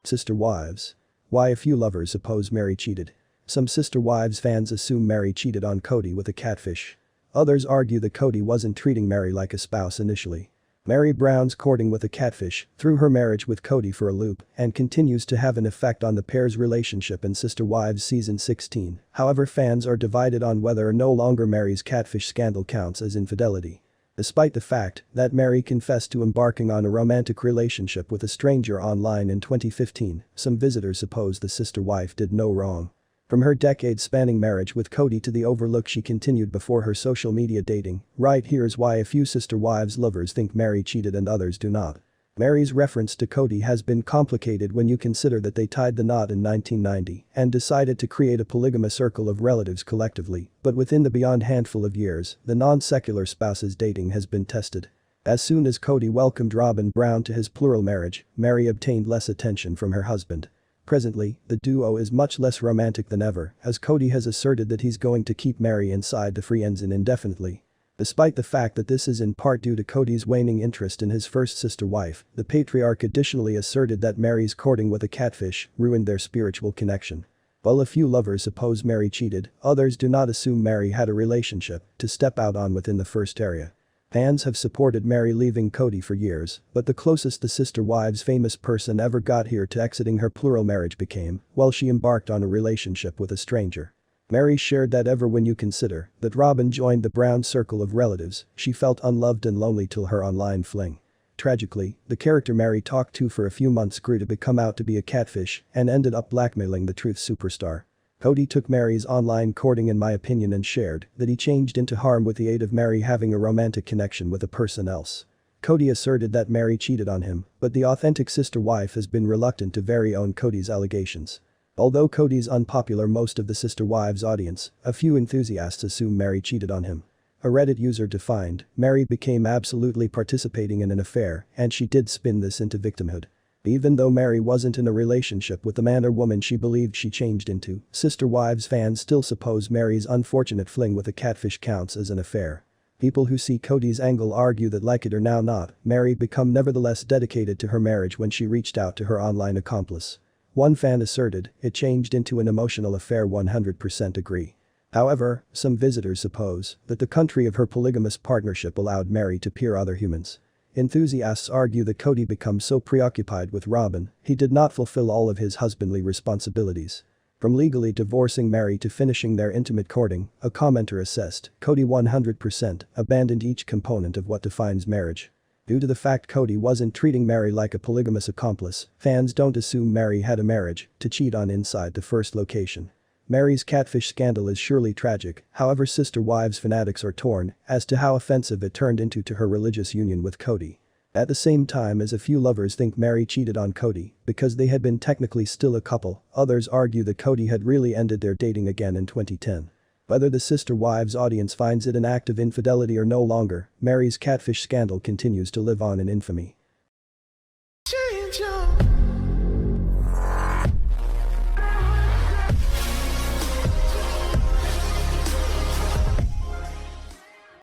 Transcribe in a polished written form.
Sister Wives. Why a few lovers suppose Meri cheated. Some Sister Wives fans assume Meri cheated on Kody with a catfish. Others argue that Kody wasn't treating Meri like a spouse initially. Meri Brown's courting with a catfish threw her marriage with Kody for a loop and continues to have an effect on the pair's relationship in Sister Wives season 16. However, fans are divided on whether or no longer Meri's catfish scandal counts as infidelity. Despite the fact that Meri confessed to embarking on a romantic relationship with a stranger online in 2015, some visitors suppose the sister wife did no wrong. From her decade-spanning marriage with Kody to the overlook she continued before her social media dating, right here's why a few Sister Wives lovers think Meri cheated and others do not. Meri's reference to Kody has been complicated when you consider that they tied the knot in 1990 and decided to create a polygamous circle of relatives collectively, but within the beyond handful of years, the non-secular spouse's dating has been tested. As soon as Kody welcomed Robin Brown to his plural marriage, Meri obtained less attention from her husband. Presently, the duo is much less romantic than ever, as Kody has asserted that he's going to keep Meri inside the free ensign indefinitely. Despite the fact that this is in part due to Kody's waning interest in his first sister wife, the patriarch additionally asserted that Meri's courting with a catfish ruined their spiritual connection. While a few lovers suppose Meri cheated, others do not assume Meri had a relationship to step out on within the first area. Fans have supported Meri leaving Kody for years, but the closest the Sister Wives famous person ever got here to exiting her plural marriage became while she embarked on a relationship with a stranger. Meri shared that ever when you consider that Robin joined the Brown circle of relatives, she felt unloved and lonely till her online fling. Tragically, the character Meri talked to for a few months grew to become out to be a catfish and ended up blackmailing the truth superstar. Kody took Meri's online courting in my opinion and shared that he changed into harm with the aid of Meri having a romantic connection with a person else. Kody asserted that Meri cheated on him, but the authentic sister wife has been reluctant to own Kody's allegations. Although Kody's unpopular most of the Sister Wives audience, a few enthusiasts assume Meri cheated on him. A Reddit user defined, Meri became absolutely participating in an affair and she did spin this into victimhood. Even though Meri wasn't in a relationship with the man or woman she believed she changed into, Sister Wives fans still suppose Meri's unfortunate fling with a catfish counts as an affair. People who see Kody's angle argue that like it or now not, Meri became nevertheless dedicated to her marriage when she reached out to her online accomplice. One fan asserted it changed into an emotional affair. 100% agree. However, some visitors suppose that the country of her polygamous partnership allowed Meri to peer other humans. Enthusiasts argue that Kody became so preoccupied with Robin, he did not fulfill all of his husbandly responsibilities. From legally divorcing Meri to finishing their intimate courting, a commenter assessed, Kody 100% abandoned each component of what defines marriage. Due to the fact Kody wasn't treating Meri like a polygamous accomplice, fans don't assume Meri had a marriage to cheat on inside the first location. Meri's catfish scandal is surely tragic, however Sister Wives fanatics are torn as to how offensive it turned into to her religious union with Kody. At the same time as a few lovers think Meri cheated on Kody because they had been technically still a couple, others argue that Kody had really ended their dating again in 2010. Whether the Sister Wives audience finds it an act of infidelity or no longer, Meri's catfish scandal continues to live on in infamy.